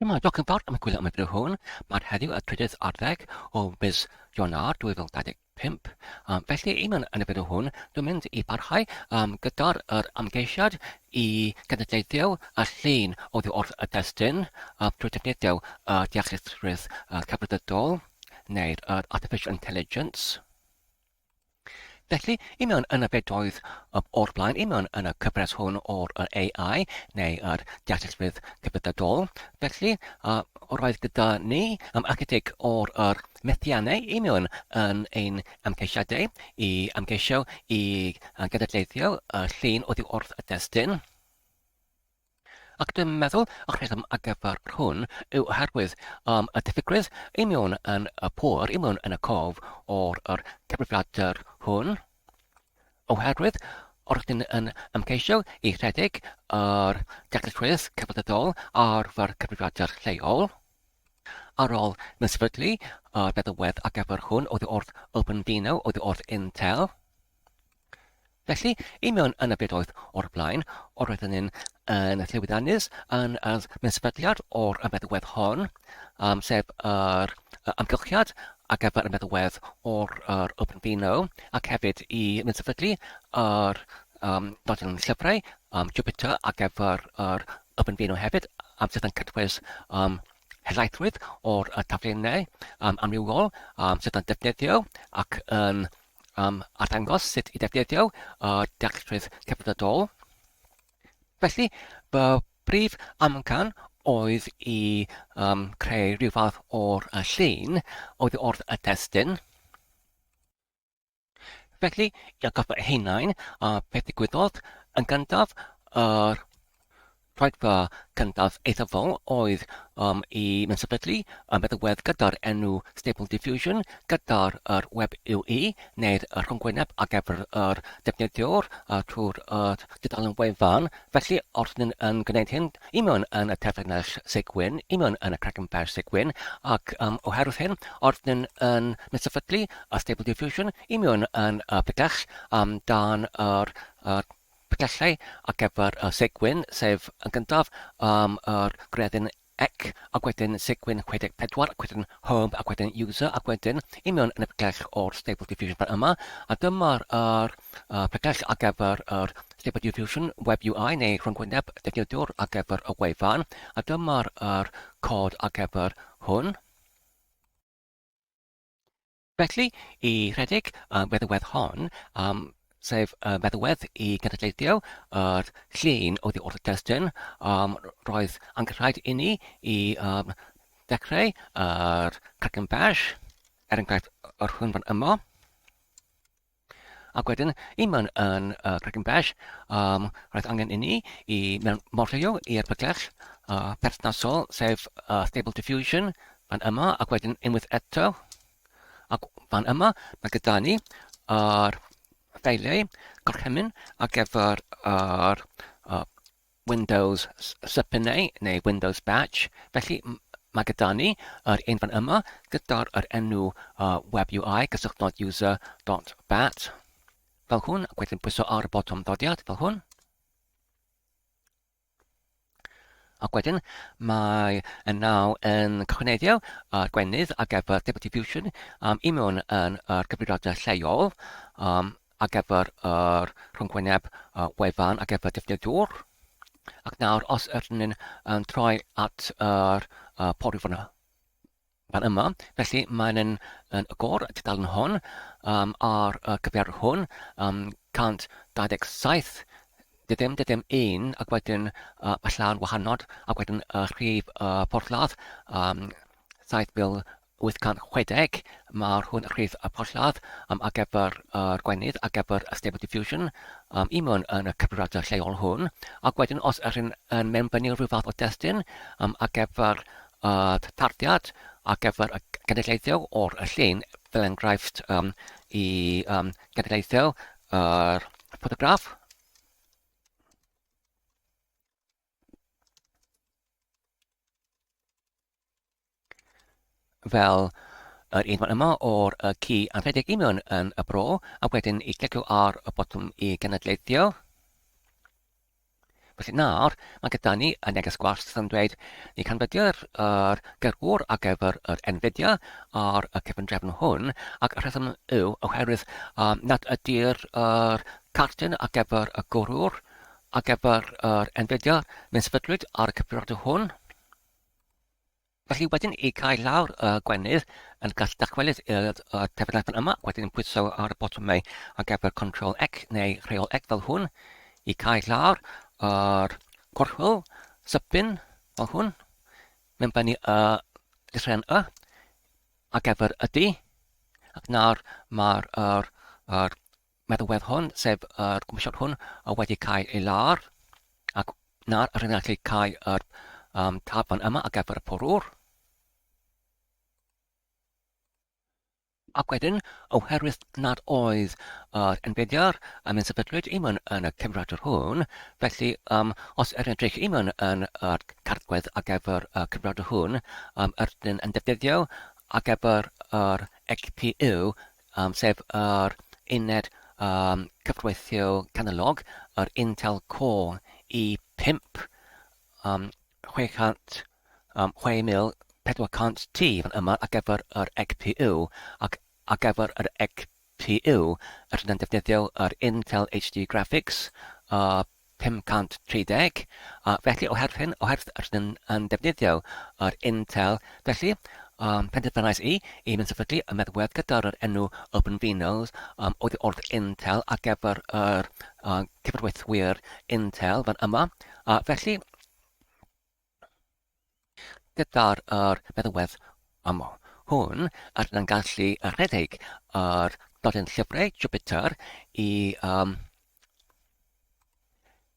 Mae Dr. Bart am y gwylio am y fideo hwn. Mae'r heddiw y 30 o mis Ionawr 2025. Felly, i mewn yn y fideo hwn, dwi'n mynd i barhau gyda'r amgeisiad i genedlaethio y llun oddi wrth y destun trwy defnyddio deallusrwydd cyfredol neu'r Artificial Intelligence. Felly, i mewn yn y bedoedd o'r blaen, i mewn yn y cyfres hwn o'r AI neu'r deallusrwydd cyfredol. Felly, roedd gyda ni ychydig o'r methiannau i mewn yn ein amgeisiadau i amgeisio i genedlaethio y llun oddi wrth y destun. Ac dwi'n meddwl y rheswm ar gyfer hwn yw oherwydd y diffygrwydd i mewn yn y pŵr, i mewn yn y cof o'r cyfrifiadur hwn. Oherwydd, wrth yn ymgeisio i rhedeg yr deallusrwydd cyfredol ar fy'r cyfrifiadur lleol. Ar ôl mynd sefydlu feddalwedd ar gyfer hwn oddi wrth OpenVINO, oddi wrth Intel. Felly, i mewn yn y bedoedd o'r blaen, roedd yn llwyddannus yn mynd sefydliad o'r feddalwedd hon, sef yr amgylchiad ar gyfer y meddalwedd o'r OpenVINO, ac hefyd i mynd sefydlu yr nodyn llyfrau Jupyter ar gyfer yr OpenVINO hefyd, sydd yn cynnwys helaethrwydd o'r taflinnau amrywiol sydd yn defnyddio ac yn arddangos sut i defnyddio deallusrwydd cyfredol. Felly, fy brif amcan oedd i creu rhyw fath o'r llun oddi wrth y destun. Felly, i atgoffa hunain, beth ddigwyddodd yn gyntaf, rhaid cyntaf eithafol oedd i mynd sefydlu meddalwedd gyda'r enw Stable Diffusion, gyda'r web UI neu'r rhwngwyneb ar gyfer yr defnyddiwr trwy'r dudalen wefan. Felly, wrth yn gwneud hyn, i mewn yn y terfynell segwyn, i mewn yn y cragen bash segwyn, ac oherwydd hyn, wrth yn mynd sefydlu Stable Diffusion, i mewn yn bygell dan yr bygyllau ar gyfer segwyn, sef yn gyntaf yr greddyn ec, ac wedyn segwyn 64, ac wedyn home, ac wedyn user, ac wedyn i mewn yn y bygell o'r Stable Diffusion fan yma. A dyma'r bygell ar gyfer yr Stable Diffusion web UI neu rhwngwyneb defnyddiwr ar gyfer y wefan. A dyma'r cod ar gyfer hwn. Felly, i rhedeg feddalwedd hon, sef meddalwedd i genedlaethio yr llun oddi wrth y destun, roedd angenrhaid i ni i dechrau yr cragen bash, enghraifft yr hwn fan yma. Ac wedyn, i mewn yn cragen bash, roedd angen i ni i morfio i'r bygell perthnasol, sef Stable Diffusion fan yma, ac wedyn unwaith eto. Ac fan yma, mae gyda ni ffeiliau gorchymyn ar gyfer Windows sypinau neu Windows Batch. Felly, mae gyda ni yr un fan yma gyda'r enw web UI gysylltnod user.bat. Fel hwn, ac wedyn pwyso ar y botwm ddodiad, fel hwn. Ac wedyn, mae naw yn cychwyneddio gwenydd ar gyfer Stable Diffusion i mewn yn gyfrifiadur lleol ar gyfer yr rhwngwyneb wefan ar gyfer defnyddiwr. Ac nawr, os ydyn ni'n troi at yr pori fan yma, felly mae'n agor y tudalen hwn ar gyfer hwn 127 dydym 1 ac wedyn y llawn wahanol ac wedyn y rhif porthladd 7,860. Mae'r hwn rhif porthladd ar gyfer yr gwenydd ar gyfer y Stable Diffusion i mewn yn y cyfrifiadur lleol hwn. Ac wedyn os ydyn yn mewnbynnu rhyw fath o destun ar gyfer tardiad ar gyfer y genedlaethio o'r llun, fel enghraifft i genedlaethio yr ffotograff. Fel yr un fan yma o'r ci yn rhedeg i mewn yn y bro, a wedyn i clicio ar y botwm i genedlaethio. Felly nawr, mae gyda ni y neges gwars yn dweud ni canfydio'r gyrgwr ar gyfer yr NVIDIA ar y cefndrafn hwn, ac y rheswm yw oherwydd nad ydy'r cartyn ar gyfer y gwrwr ar gyfer yr NVIDIA mae'n sefydlwyd ar y cyfrifiadur hwn. Felly wedyn i cael lawr y gwenydd yn gallu dychwelyd i'r tefyddau yma, wedyn pwyso ar y botwm ar gyfer Ctrl X neu rheol X fel hwn, i cael lawr yr gorchwil sybyn fel hwn, mewn benni y llythren Y ar gyfer y D, ac nawr mae'r meddalwedd hwn, sef yr gwmisiad hwn, wedi cael ei lawr, ac nawr rydyn ni'n gallu cael yr tab fan yma ar gyfer y porwr. Ac wedyn, oherwydd nad oedd yr NVIDIA yn sefydlwyd i mewn yn y cyfrifiadur hwn, felly os yr edrych i mewn yn yr cartgwedd ar gyfer y cyfrifiadur hwn, rydyn yn defnyddio ar gyfer yr XPU, sef yr uned cyfreithio canolog, yr Intel Core i5 6400T fan yma ar gyfer yr XPU, ac ar gyfer yr XPU rydyn yn defnyddio yr Intel HD Graphics 530, felly oherwydd rydyn yn defnyddio yr Intel, felly penderfynais i mynd sefydlu y meddalwedd gyda'r enw OpenVINOs oedd wrth Intel ar gyfer yr cyfarweithwyr Intel fan yma, felly gyda'r meddalwedd hwn, rydyn yn gallu rhedeg yr nodyn llyfrau Jupiter i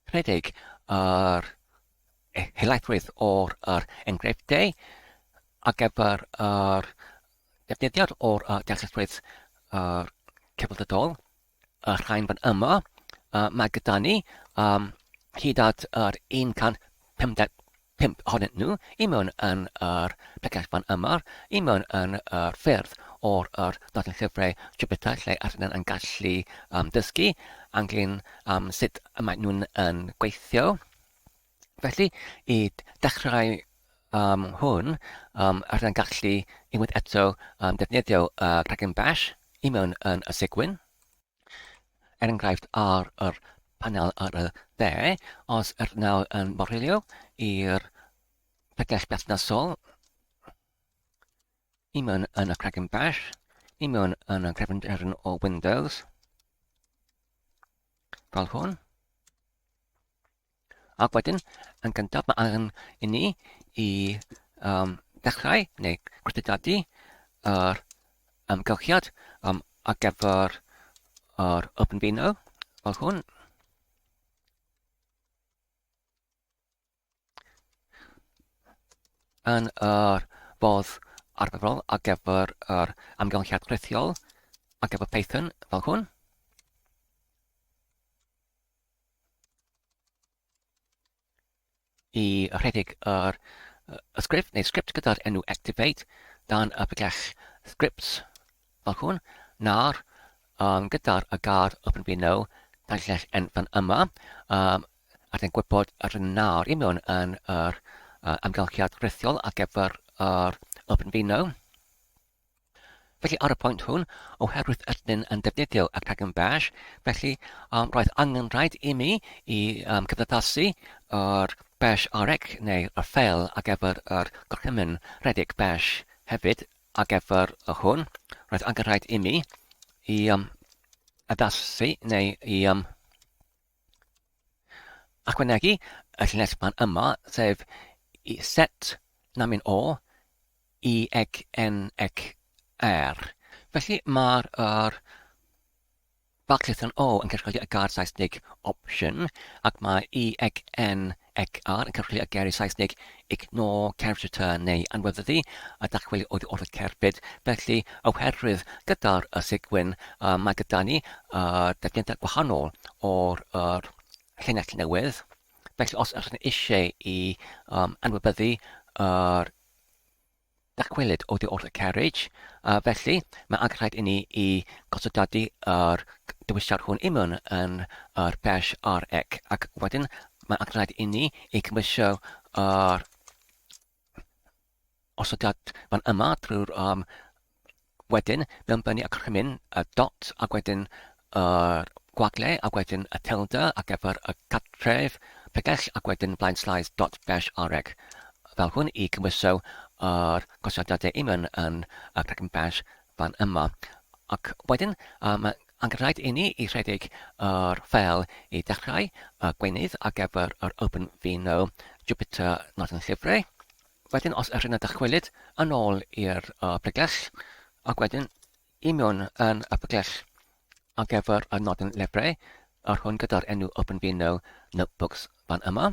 rhedeg yr helaethrwydd o'r enghreifftiau ar gyfer yr defnyddiad o'r dealltwriaeth cyfredol y rhain fan yma. Mae gyda ni hyd at yr 155 ohonyn nhw i mewn yn yr pegell fan yma, i mewn yn yr ffyrdd o'r nodyn llyfrau Jupiter, lle rydyn yn gallu dysgu anglyn sut mae nhw'n gweithio. Felly, i dechrau hwn, rydyn yn gallu unwaith eto defnyddio Dragon Bash i mewn yn y sigwyn. Er enghraifft ar yr panel ar y dde, os nawr yn morilio i'r pegell berthnasol i mewn yn y Dragon Bash, i mewn yn y cefndir o Windows, fel hwn. Ac wedyn, yn gyntaf mae angen i ni i dechrau neu gweithredu yr ymgylchiad ar gyfer yr OpenVINO, fel hwn. Yn yr fodd arferol ar gyfer yr amgylchiad rithiol ar gyfer Python fel hwn. I rhedeg yr sgript gyda'r enw Activate dan y pegell scripts fel hwn. Nawr, gyda'r gard OpenVINO danllell enfan yma, a dyn gwybod rydyn nawr i mewn yn yr amgylchiad rithiol ar gyfer yr OpenVINO. Felly ar y pwynt hwn, oherwydd rydyn yn defnyddio y Dragon Bash, felly roedd angen rhaid i mi i cyfaddasu yr Bash RX neu y ffeil ar gyfer yr gorchymyn rhedeg Bash hefyd ar gyfer hwn. Roedd angen rhaid i mi i addasu neu i ychwanegu y llinellman yma, sef i set namin o EGNXR. Felly mae'r barclayton O yn cynrychioli y gair Saesnig option, ac mae EGNXR yn cynrychioli y gair Saesnig ignore character turn neu anweddu a dachweli wrth y cerbyd. Felly, oherwydd gyda'r sigwyn, mae gyda ni defnyddiad gwahanol o'r llinell newydd. Felly, os ydych chi eisiau i anwybyddu yr dachwelyd wrth y carriage, felly mae angen rhaid i ni i gosodadu yr dywisiad hwn i mewn yn yr Bash RX, ac wedyn mae'n rhaid i ni I cymysio yr osodiad fan yma drwy'r wedyn, mewn bynnu y cyrchymyn, y dot, ac wedyn gwagle, ac wedyn y tilde, ac efo'r cartref, pegell, ac wedyn blind slides dot bash areg. Fel hwn I cymwyso yr gosiadadau mewn yn y cyrchymyn bash fan yma. Ac wedyn, mae'n rhaid I ni I rhedeg yr ffeil I dechrau y gweinydd ac efo'r OpenVINO Jupyter Nodyn Llyfrau. Wedyn, os ydych chi'n dychwelyd yn ôl i'r pregell, ac wedyn I mewn yn y pregell ac efo'r nodyn lyfrau, ar hwn gyda'r enw OpenVINO Notebooks fan yma.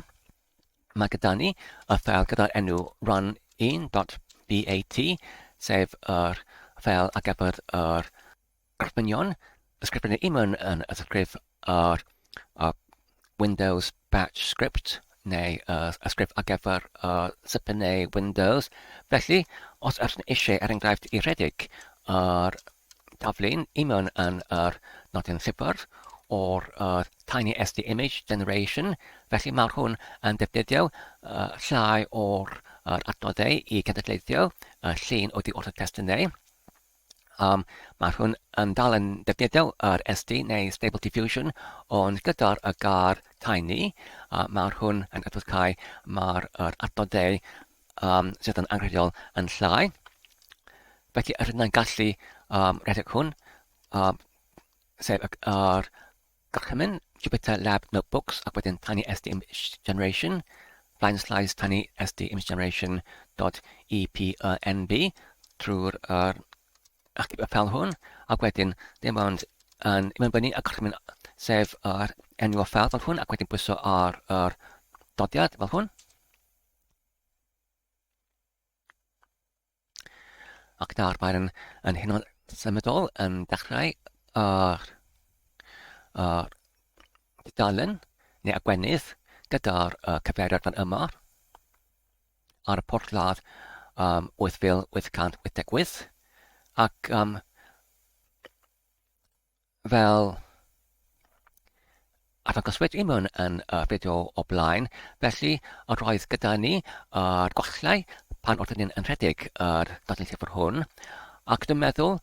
Mae gyda ni y ffeil gyda'r enw run1.bat, sef yr ffeil ac efo'r gyrchfynion, ysgrifennu I mewn yn ysgrif yr Windows Batch Script, neu ysgrif ac efo'r zipper neu Windows. Felly, os ydych chi'n eisiau enghraifft I rhedeg yr taflun I mewn yn yr nodyn llyfr o'r Tiny SD Image Generation, felly mae hwn yn defnyddio llai o'r adnoddau I genedlaethio llun o di wrth y testunau. Mae hwn yn dal yn defnyddio yr SD neu Stable Diffusion, ond gyda'r gar Tiny, mae hwn yn edrychau mae'r adnoddau sydd yn anghredol yn llai. Felly, ydym yn gallu rhedeg hwn, sef yr gyrchymyn Jupyter Lab Notebooks ac wedyn Tiny SD Image Generation, blind slides Tiny SD Image Generation .epnb drwy'r achub y ffeil hwn, ac wedyn dim ond yn ymwybynnu y gyrchymyn sef yr enw o ffeil fel hwn, ac wedyn pwyso ar dodiad fel hwn. Ac nawr mae'n yn hyn o'n symudol yn dechrau dudalen neu agwenydd gyda'r cyfeiriad fan yma ar y porthladd 8888 ac fel arddangoswyd I mewn yn fideo o blaen, felly roedd gyda ni gwallau pan oedd ni'n rhedeg yr nodyn llyfr hwn, ac dwi'n meddwl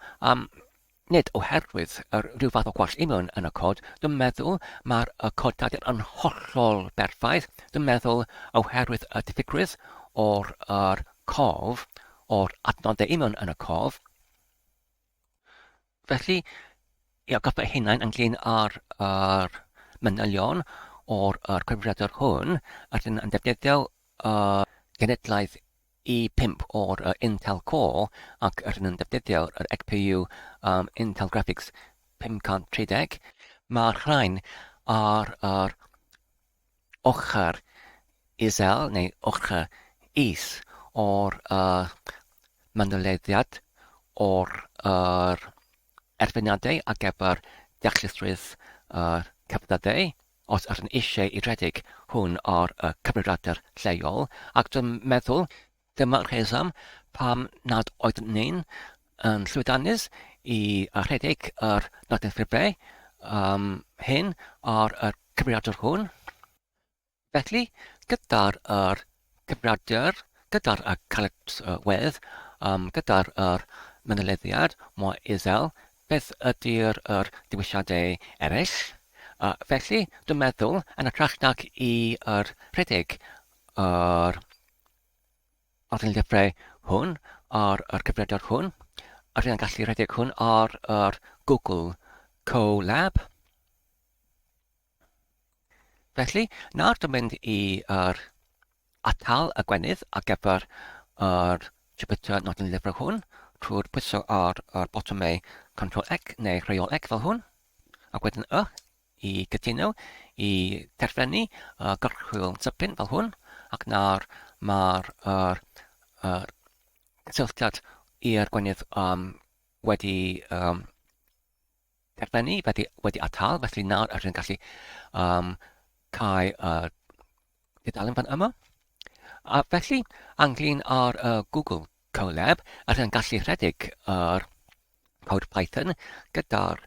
nid oherwydd rhyw fath o gwall I mewn yn y cod, dwi'n meddwl mae'r codadiad yn hollol berffaith, dwi'n meddwl oherwydd y diffygrwydd o'r cof, o'r adnoddau I mewn yn y cof. Felly, I atgoffa hunain ynglyn â'r manylion o'r cyfrifiadur hwn, ydyn yn defnyddio genedlaeth i5 o'r Intel Core ac ydyn yn defnyddio yr GPU Intel Graphics 530. Mae'r rhain ar ochr isel neu ochr is o'r manyliaeth o'r erfyniadau ac efo'r deallusrwydd cyfnodau, os ydyn eisiau I rhedeg hwn o'r cyfrifiadur lleol, ac dwi'n meddwl dyma'r rheswm pam nad oeddwn ni'n llwyddiannus I rhedeg yr nodyn llyfrau hyn o'r cyfrifiadur hwn. Felly, gyda'r cyfrifiadur, gyda'r caledwedd, gyda'r manyliaeth mor isel, beth ydy'r diwylliadau eraill. Felly, dwi'n meddwl, yn ytrach nag I rhedeg yr nodyn llyfrau hwn, ar cyfrifiadur hwn, ydyn yn gallu rhedeg hwn ar Google Colab. Felly, nawr dwi'n mynd I atal y gwenydd ac efo'r Jupyter nodyn llyfrau hwn, trwy'r pwyso ar botymau Ctrl-X neu Rheol-X fel hwn, ac wedyn I gytuno I terfynu gyrchwyl sipyn fel hwn, ac nawr mae'r cysylltiad i'r gwenydd wedi terfynu, wedi atal, felly nawr ydyn gallu cael dudalen fan yma. Felly, ynglyn ar Google Colab, ydyn gallu rhedeg cod Python gyda'r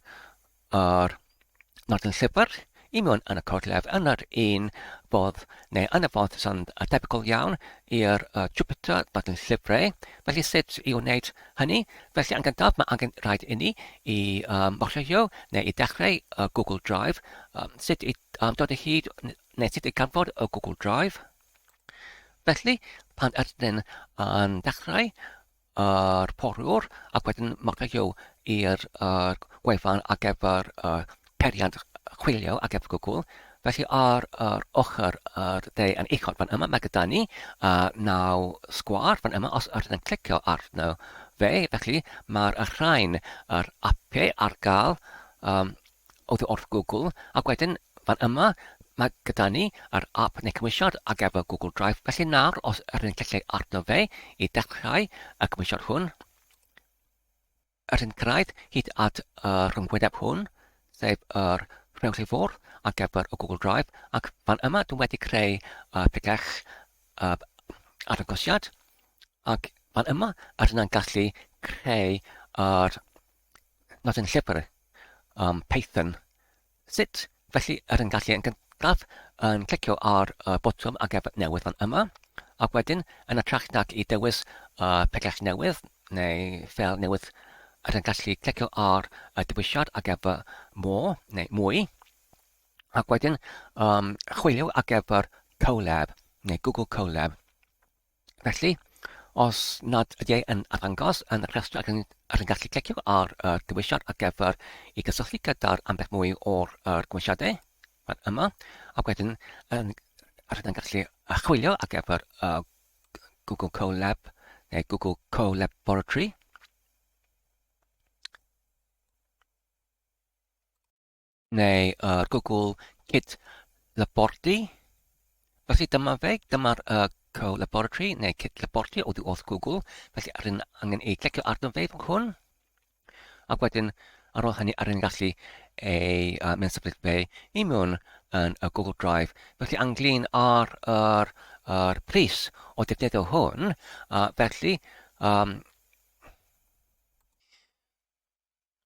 nodyn llyfr i mewn yn y Colab yn yr un fodd, neu yn y fodd sy'n debygol iawn i'r Jupyter ddadlen llyfrau. Felly sut i wneud hynny? Felly yn gyntaf mae angen rhaid i ni i mollio neu i dechrau Google Drive. Sut i dod o hyd neu sut i ganfod y Google Drive. Felly pan ydyn yn dechrau porwr ac wedyn mollio i'r gwefan ar gyfer periant chwilio ar gyfer Google. Felly ar ochr yr de yn uchod fan yma mae gyda ni naw sgwar fan yma os ydyn yn clicio arno fe. Felly mae'r rhain yr apiau ar gael oddi wrth Google ac wedyn fan yma mae gyda ni yr app neu cymwysiad ar gyfer Google Drive. Felly nawr os ydyn yn clicio arno fe i dechrau y cymwysiad hwn, ydyn cyrraedd hyd at rhyngwyneb hwn, sef yr rhewlifor ar gyfer y Google Drive, ac fan yma dwi'n wedi creu pegell arddangosiad, ac fan yma ydyn yn gallu creu nodyn llyfr Python. Sut? Felly ydyn gallu yn gyntaf yn clicio ar botwm ar gyfer newydd fan yma, ac wedyn yn ytrach nag i dewis pegell newydd neu ffel newydd ydyn gallu clicio ar y dewisiad ar gyfer neu mwy, ac wedyn chwilio ar gyfer Colab neu Google Colab. Felly, os nad ydy yn arddangos yn y rhestr ydyn gallu clicio ar dewisiad ar gyfer i gysylltu gyda'r ambell mwy o'r gymwysiadau fan yma, ac wedyn ydyn gallu chwilio ar gyfer Google Colab neu Google Colaboratory. Neu Google Kit Laboratory. Felly dyma fe, dyma'r Co-Laboratory neu Kit Laboratory oddi wrth Google. Felly ydyn angen i clicio arno fe fan hwn. Ac wedyn ar ôl hynny ydyn gallu ei mynd symud fe i mewn yn Google Drive. Felly anglyn ar pris o defnyddio hwn. Felly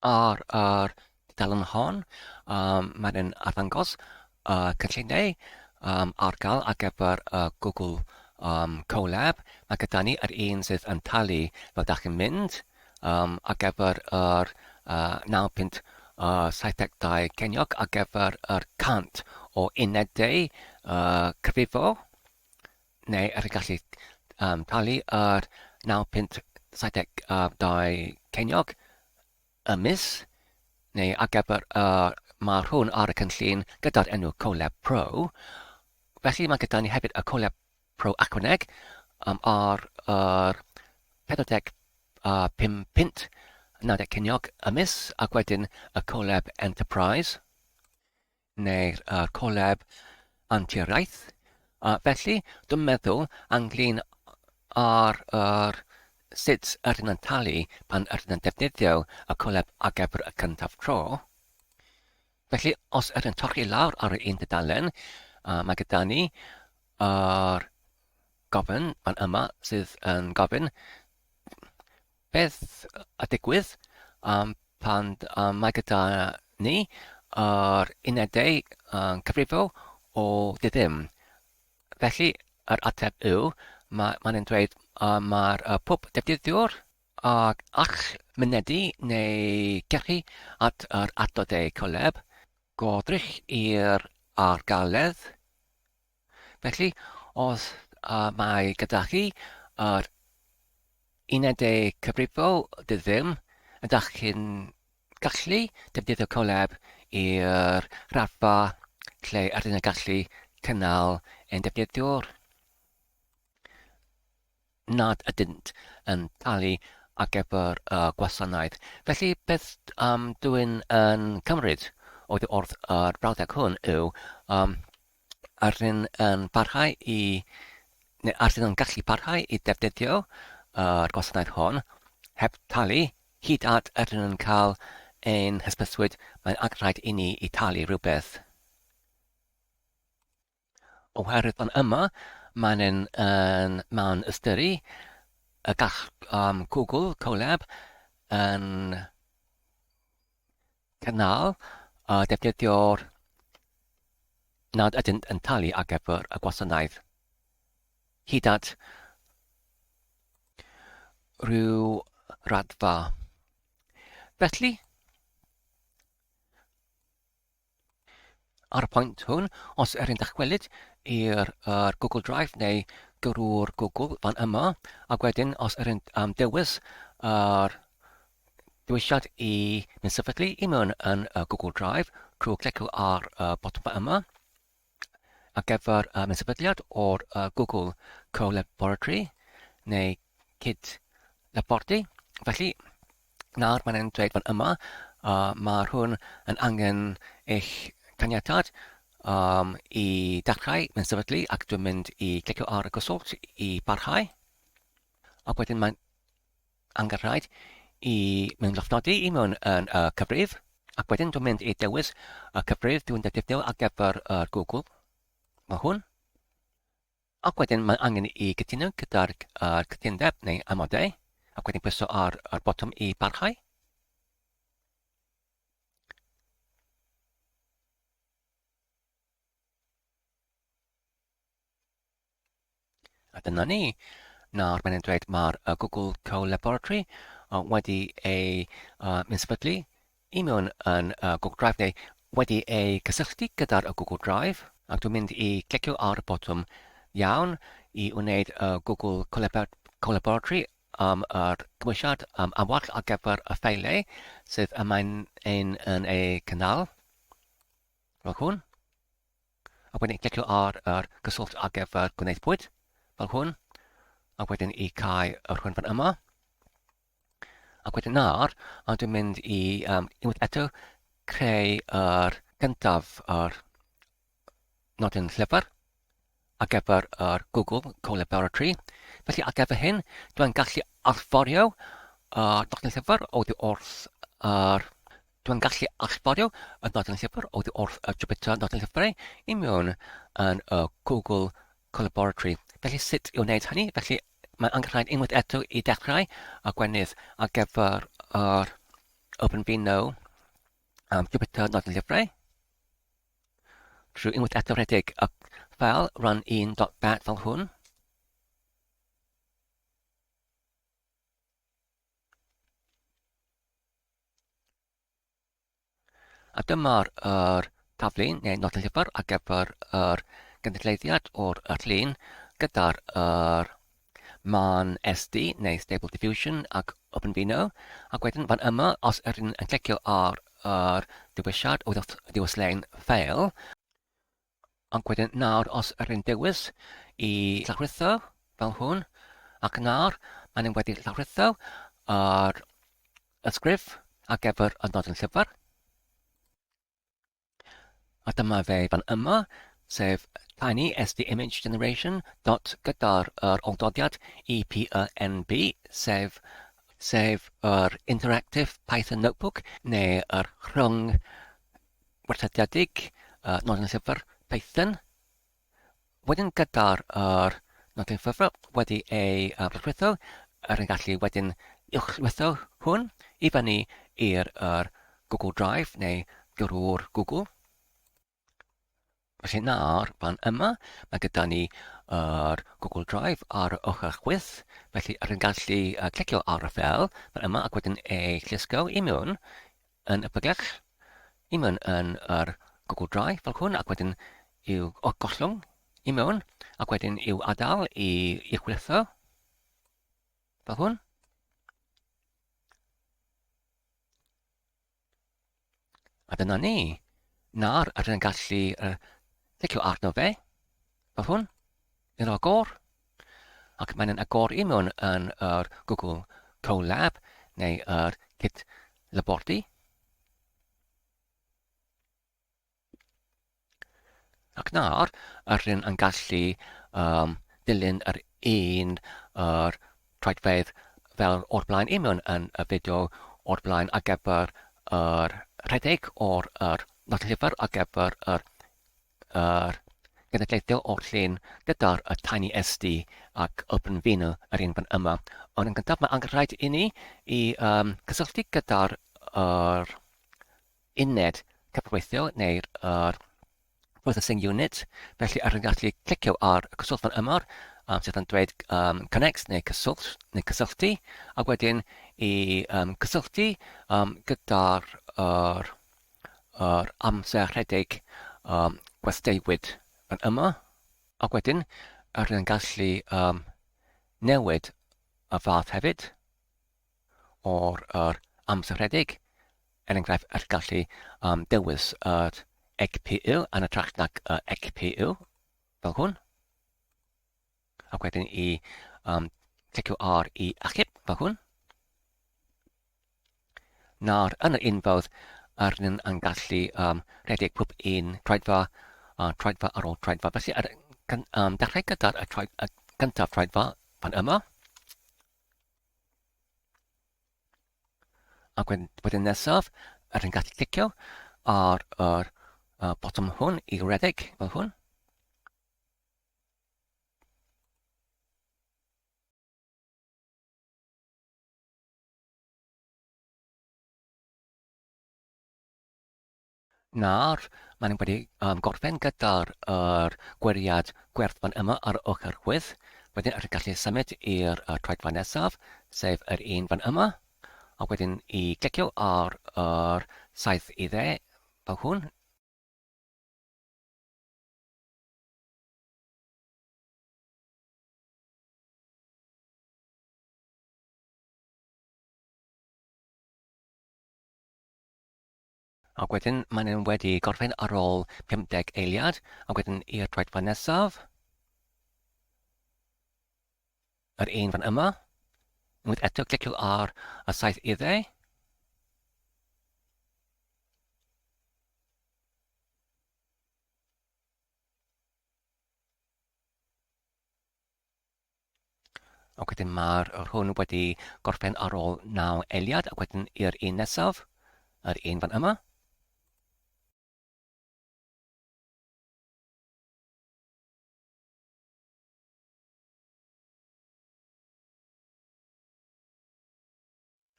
ar dudalen hon, mae'n arddangos cynlluniau ar gael ar gyfer Google Colab. Mae gyda ni yr un sydd yn talu fel da chi'n mynd ar gyfer 9.72 ceiniog ar gyfer yr 100 o unedau cyfrifo, neu ydych gallu talu yr 9.72 ceiniog y mis, neu ar gyfer mae hwn ar y cynllun gyda'r enw Colab Pro. Felly mae gyda ni hefyd y Colab Pro Aquaneg ar 45.90 ceiniog y mis, ac wedyn y Colab Enterprise neu'r Colab Anturiaeth. Felly dwi'n meddwl anglyn ar sut ydyn yn talu pan ydyn yn defnyddio y Colab ar gyfer y cyntaf tro. Felly, os ydyn torri lawr ar un dudalen, mae gyda ni yr gofyn fan yma sydd yn gofyn beth y digwydd pan mae gyda ni yr unedau cyfrifo o ddim. Felly, yr ateb yw, mae'n dweud mae'r pob defnyddiwr all mynedu neu gerchu at yr adnodau Colab, godrych i'r argaledd. Felly, os mae gyda chi yr unedau cyfrifo ddim, ydych chi'n gallu defnyddio Colab i'r raddfa lle ydyn yn gallu cynnal ein defnyddiwr. Nad ydynt yn talu ar gyfer gwasanaeth. Felly beth dwi'n yn cymryd oedd wrth yr brawddeg hwn yw ydyn yn parhau neu ydyn yn gallu parhau i defnyddio yr gwasanaeth hwn heb talu, hyd at ydyn yn cael ein hysbyswyd mae'n rhaid i ni i talu rhywbeth. Oherwydd fan yma, mae'n ystyru y gall Google Colab yn cynnal defnyddio'r nad ydynt yn talu ar gyfer y gwasanaeth hyd at rhyw raddfa. Felly, ar y pwynt hwn, os ydych chi'n dychwelyd i'r Google Drive neu gyrrwr Google fan yma, ac wedyn os ydych chi'n dewis yr dewisiad i mynd sefydlu i mewn yn Google Drive trwy clicio ar botwm fan yma ar gyfer mynd sefydliad o'r Google Co-Laboratory neu Cyd-Labordy. Felly, nawr mae'n dweud fan yma, mae hwn yn angen eich caniatad i dechrau mynd sefydlu ac dwi'n mynd i clicio ar y gyswllt i barhau. Ac wedyn mae'n angen rhaid i mynd llofnodi i mewn yn cyfrif. Ac wedyn dwi'n mynd i dewis y cyfrif dwi'n defnyddio ar gyfer Google. Mae hwn. Ac wedyn mae'n angen i gytuno gyda'r cytundeb neu amodau. Ac wedyn pwyso ar botwm i barhau. A dyna ni. Nawr mae'n dweud mae'r Google Co-Laboratory wedi ei mynd sefydlu i mewn yn Google Drive neu wedi ei cysylltu gyda'r Google Drive. Ac dwi'n mynd i clicio ar y botwm iawn i wneud Google Co-Laboratory yr gymwysiad awall ar gyfer y ffeilau sydd yma'n ein yn ei cynnal. Fel hwn. Ac wedyn clicio ar gyswllt ar gyfer gwneithpwyd. Fel hwn. Ac wedyn i cael yr hwn fan yma. Ac wedyn nawr, dwi'n mynd i unwaith eto creu yr gyntaf yr nodyn llyfr ar gyfer yr Google Co-Laboratory. Felly ar gyfer hyn, dwi'n gallu allforio nodyn llyfr oddi wrth Dwi'n gallu allforio y nodyn llyfr oddi wrth Jupyter nodyn llyfrau i mewn yn Google Co-Laboratory. Felly sut i wneud hynny? Felly mae'n angen rhaid unwaith eto i dechrau a gwenydd ar gyfer yr OpenVINO Jupyter nodyn llyfrau. Trwy unwaith eto rhedeg y ffeil run1.bat fel hwn. A dyma'r taflu neu nodyn llyfr ar gyfer yr gynulleiddiad o'r llun gyda'r man SD neu Stable Diffusion ac OpenVINO. Ac wedyn fan yma, os ydyn yn clicio ar dewisiad o ddiwyslein ffeil. Ac wedyn nawr, os ydyn dewis i llawrytho fel hwn. Ac nawr, maen wedi llawrytho yr ysgrif ar gyfer y nodyn llyfr. A dyma fe fan yma, sef Tiny SD Image Generation gyda'r oldodiad EPNB, sef yr Interactive Python Notebook neu yr rhwng werthediedig nodyn llyfr Python. Wedyn gyda'r nodyn llyfr wedi ei rhwyddo, yn gallu wedyn uwchlwytho hwn i fyny i'r Google Drive neu gyrrwr Google. Felly nawr, fan yma, mae gyda ni Google Drive ar y ochr chwith. Felly rydyn gallu clicio ar y ffeil fan yma ac wedyn ei llusgo i mewn yn y bygell, i mewn yn yr Google Drive fel hwn, ac wedyn i'w gollwng i mewn, ac wedyn i'w adael i chwilitho fel hwn. A dyna ni. Nawr rydyn gallu clicio arno fe, fel hwn, i'r agor, ac mae'n agor i mewn yn yr Google Colab neu yr Cyd-Labordy. Ac nawr, rydyn yn gallu dilyn yr un troedfedd fel o'r blaen i mewn yn y fideo o'r blaen ar gyfer yr rhedeg o'r nodyn llyfr ar gyfer yr genedlaethol o'r llun gyda'r Tiny SD ac OpenVINO yr un fan yma. Ond yn gyntaf mae angen rhaid i ni i cysylltu gyda'r uned cyfreithiol neu'r processing unit. Felly ar yn gallu clicio ar y cyswllt fan yma sydd yn dweud connect neu cysylltu, a wedyn i cysylltu gyda'r amser rhedeg gwesteiwyd fan yma, a wedyn ar yn gallu newid y fath hefyd o'r amser rhedeg. Er enghraifft, ar gallu dewis yr ECPU yn ytrach nag ECPU, fel hwn. Ac wedyn i clicio ar i achub, fel hwn. Nawr, yn yr unfodd, ar yn gallu rhedeg pob un troedfa ar ôl troedfa. Felly, dechrau gyda'r gyntaf troedfa fan yma. Ac wedyn nesaf, ar yn gallu clicio ar yr bottom hwn i redeg fel hwn. Nawr, maen nhw wedi gorffen gyda'r gweriad gwerth fan yma ar ochr chwyth. Wedyn ar yn gallu symud i'r troedfa nesaf, sef yr un fan yma. A wedyn i clicio ar yr saith i dde fel hwn. A wedyn maen nhw wedi gorffen ar ôl 50 eiliad, a wedyn i'r troedfa nesaf. Yr un fan yma. Unwaith eto clicio ar y saith i dde. Ac wedyn mae'r hwn wedi gorffen ar ôl 9 eiliad, ac wedyn i'r un nesaf, yr un fan yma.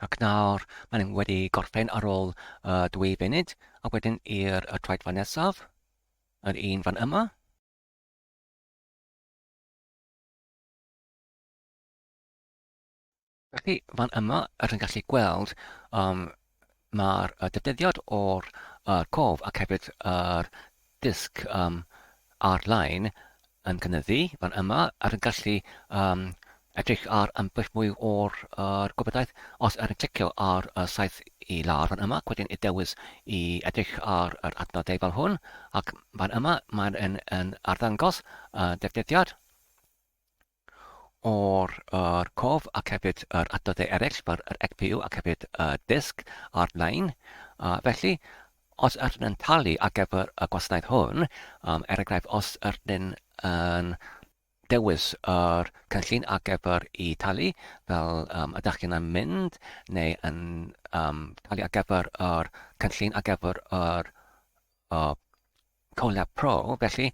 Ac nawr, maen nhw wedi gorffen ar ôl 2 funud, a wedyn i'r troedfa nesaf, yr un fan yma. Felly, fan yma, yr yn gallu gweld mae'r defnyddiad o'r cof ac hefyd yr disg ar-lein yn cynyddu fan yma, ar yn gallu edrych ar ambell mwy o'r gwybodaeth. Os ar yn clicio ar y saith i lawr fan yma, wedyn i dewis i edrych ar yr adnodau fel hwn, ac fan yma mae'n arddangos defnyddiad o'r cof ac hefyd yr adnodau eraill fel yr ECPU ac hefyd disg ar-lein. Felly, os ydyn yn talu ar gyfer y gwasanaeth hwn, er enghraifft, os ydyn yn dewis yr cynllun ar gyfer i talu, fel ydych chi'n mynd, neu yn talu ar gyfer yr cynllun ar gyfer yr Colab Pro. Felly,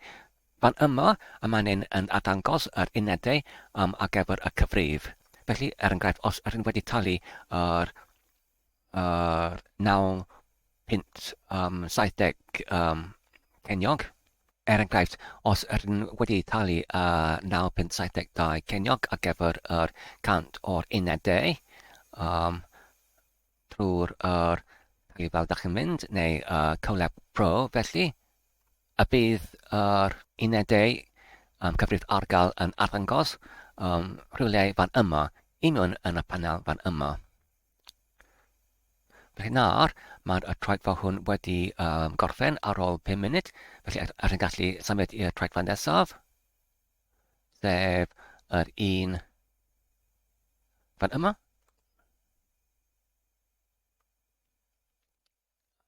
fan yma, mae'n yn arddangos yr unedau ar gyfer y cyfrif. Felly, er enghraifft, os ydyn wedi talu yr 9.70 ceiniog, er enghraifft, os ydyn wedi talu 9.72 ceiniog ar gyfer yr 100 o'r unedau trwy'r talu fel dach chi'n mynd, neu Colab Pro, felly y bydd yr unedau cyfrif ar gael yn arddangos rhywle fan yma, union yn y panel fan yma. Felly nawr, mae'r troedfa hwn wedi gorffen ar ôl 5 munud, felly ar yn gallu symud i'r troedfa nesaf, sef yr un fan yma.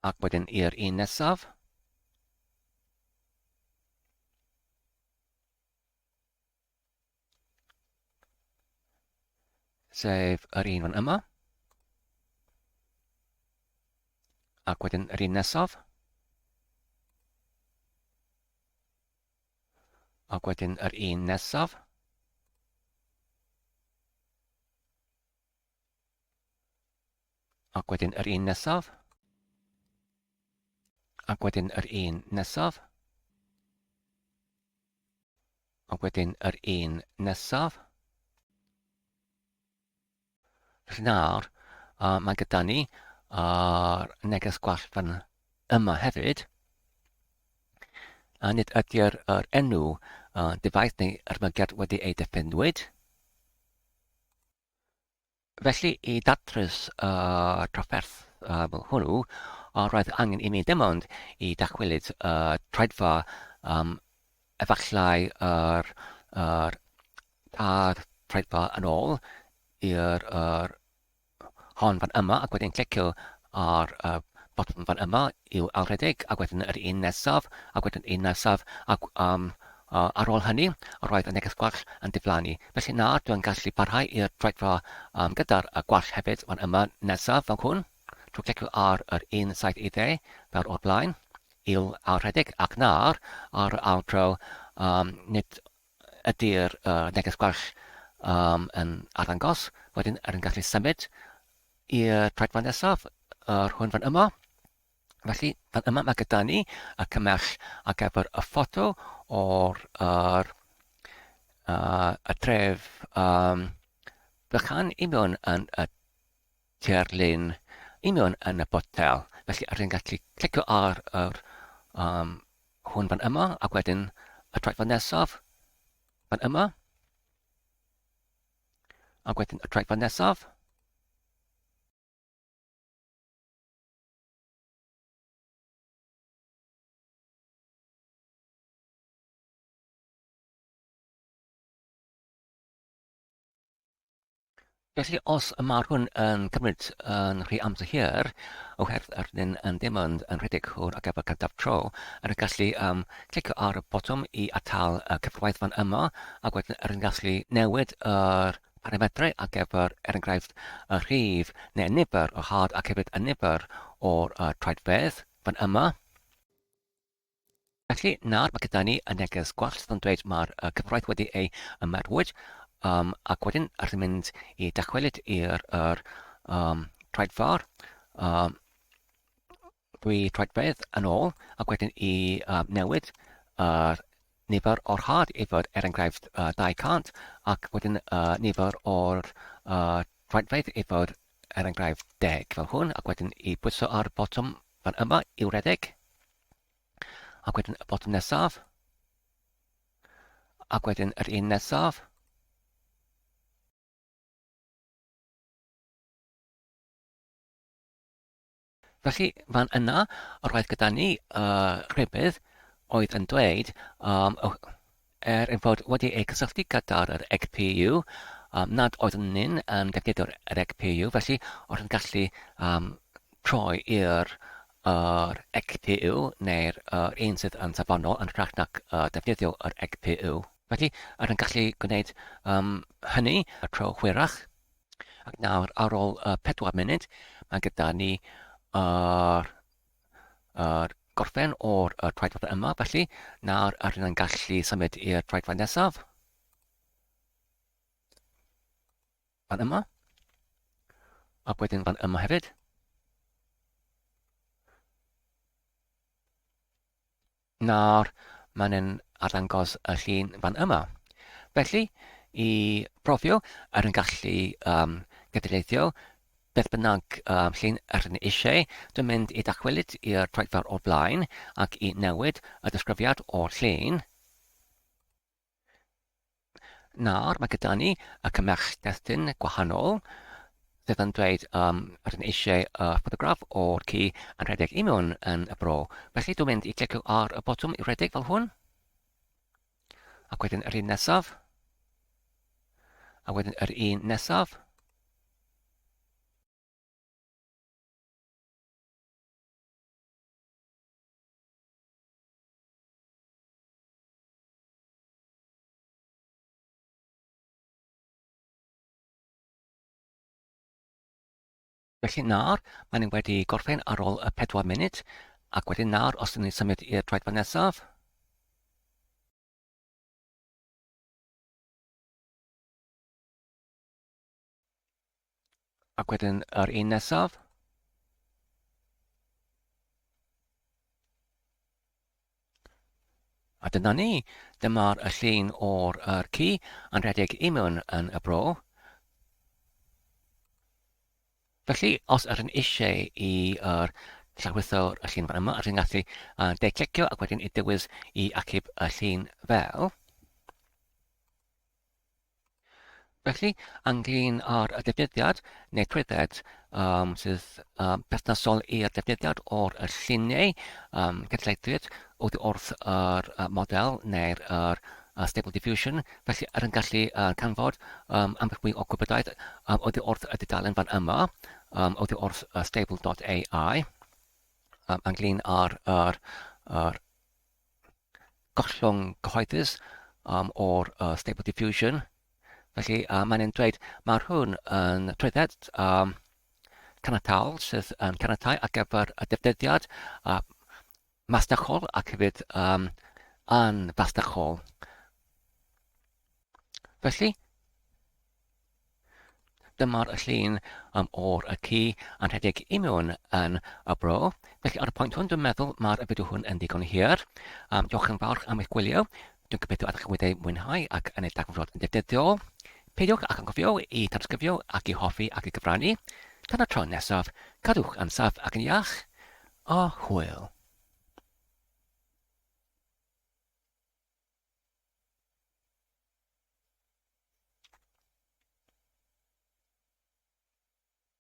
Ac wedyn i'r un nesaf. Sef yr un fan yma. Ac wedyn yr un nesaf. Ac wedyn yr un nesaf. Ac wedyn yr un nesaf. Ac wedyn yr un nesaf. Ac wedyn yr un nesaf. Felly nawr, mae gyda ni neges gwall fan yma hefyd. A nid ydy'r enw defaith neu ymygiad wedi ei diffiniwyd. Felly, i datrys trafferth fel hwnnw, roedd angen i mi dim ond i dachwylyd traedfa efallai yr traedfa yn ôl i'r hon fan yma ac wedyn clicio ar botwm fan yma i'w alredig ac wedyn yr un nesaf ac wedyn un nesaf ac ar ôl hynny, roedd y neges gwall yn diflannu. Felly nawr dwi'n gallu parhau i'r traedfa gyda'r gwall hefyd fan yma nesaf fel hwn. Trwy clicio ar yr 170 fel o'r blaen i'w alredig ac nawr ar y awdro nid ydy'r neges gwall yn arddangos. Wedyn yn gallu symud i'r traedfa nesaf, hwn fan yma. Felly, fan yma mae gyda ni y cymell ar gyfer y ffoto o'r y tref bychan i mewn yn y tirlun i mewn yn y botel. Felly, rydyn gallu clicio ar hwn fan yma ac wedyn y traedfa nesaf fan yma. Ac wedyn y traedfa nesaf. Felly, os mae'r hwn yn cymryd yn rhy amser hir, oherwydd ydyn yn dim ond yn rhedeg hwn ar gyfer cyntaf tro, yn gallu clicio ar y botwm i atal y cyfrwaith fan yma, ac wedyn yn gallu newid yr parametrau ar gyfer, enghraifft, y rhif neu nifer o had ac hefyd y nifer o'r traedfedd fan yma. Felly, nawr mae gyda ni y neges gwall sy'n dweud mae'r cyfraith wedi ei ymarwyd ac wedyn rydyn mynd i dachwelyd i'r traedfar dwi traedfedd yn ôl ac wedyn i newid nifer o'r had i fod enghraifft 200 ac wedyn nifer o'r traedfedd i fod enghraifft 10 fel hwn ac wedyn i pwyso ar botwm fan yma i'w redeg. Ac wedyn y botwm nesaf. Ac wedyn yr un nesaf. Felly, fan yna, roedd gyda ni rhybydd oedd yn dweud ein fod wedi ei cysylltu gyda'r EGPU, nad oeddwn ni'n defnyddio'r EGPU, felly oedd yn gallu troi i'r EGPU neu'r un sydd yn safonol yn rhag nac defnyddio yr EGPU. Felly, yn gallu gwneud hynny y tro hwyrach. Ac nawr, ar ôl 4 munud, mae gyda ni gorffen o'r traedfod yma. Felly, nawr rydyn yn gallu symud i'r traedfod nesaf. Fan yma. Ac wedyn fan yma hefyd. Nawr, mae'n arddangos y llun fan yma. Felly, i brofio, yn gallu gydweithio beth bynnag llun rydyn eisiau. Dwi'n mynd i dachwelyd i'r traedfawr o'r blaen ac i newid y disgrifiad o'r llun. Nawr, mae gyda ni y cymell destun gwahanol sydd yn dweud rydyn eisiau ffotograff o'r ci yn rhedeg i mewn yn y bro. Felly dwi'n mynd i clicio ar y botwm i rhedeg fel hwn. Ac wedyn yr un nesaf. A wedyn yr un nesaf. Felly nawr, maen nhw wedi gorffen ar ôl y 4 munud, ac wedyn nawr, os ydyn ni'n symud i'r traedfod nesaf, ac wedyn yr un nesaf, A dyna ni, dyma'r llun o'r ci yn rhedeg i mewn yn y bro. Felly, os ydyn eisiau i llawrytho y llun fan yma, ydyn gallu de-clicio ac wedyn i dywys i acib y llun fel. Felly, ynglyn â'r defnyddiad neu trwydded sydd perthnasol i'r defnyddiad o'r lluniau cydleithwyr wrth yr model neu'r Stable Diffusion. Felly, yn gallu canfod ambell mwy o gwybodaeth oddi wrth y dudalen fan yma, oddi wrth stable.ai, ynglyn â'r gollwng cyhoeddus o'r Stable Diffusion. Felly, mae'n ein dweud mae'r hwn yn trwydded caniatol sydd yn caniatáu ar gyfer y defnyddiad masnachol ac hefyd anfasnachol. Felly, dyma'r llun o'r ci yn rhedeg i mewn yn y bro. Felly, ar y pwynt hwn, dwi'n meddwl mae'r fideo hwn yn digon hir. Diolch yn fawr am eich gwylio. Dwi'n gobeithio ydych chi'n wedi mwynhau ac yn ei dagfod yn defnyddiol. Peidiwch ac yn gofio i tanysgrifio ac i hoffi ac i gyfrannu. Tan y tro nesaf, cadwch yn saff ac yn iach. A hwyl.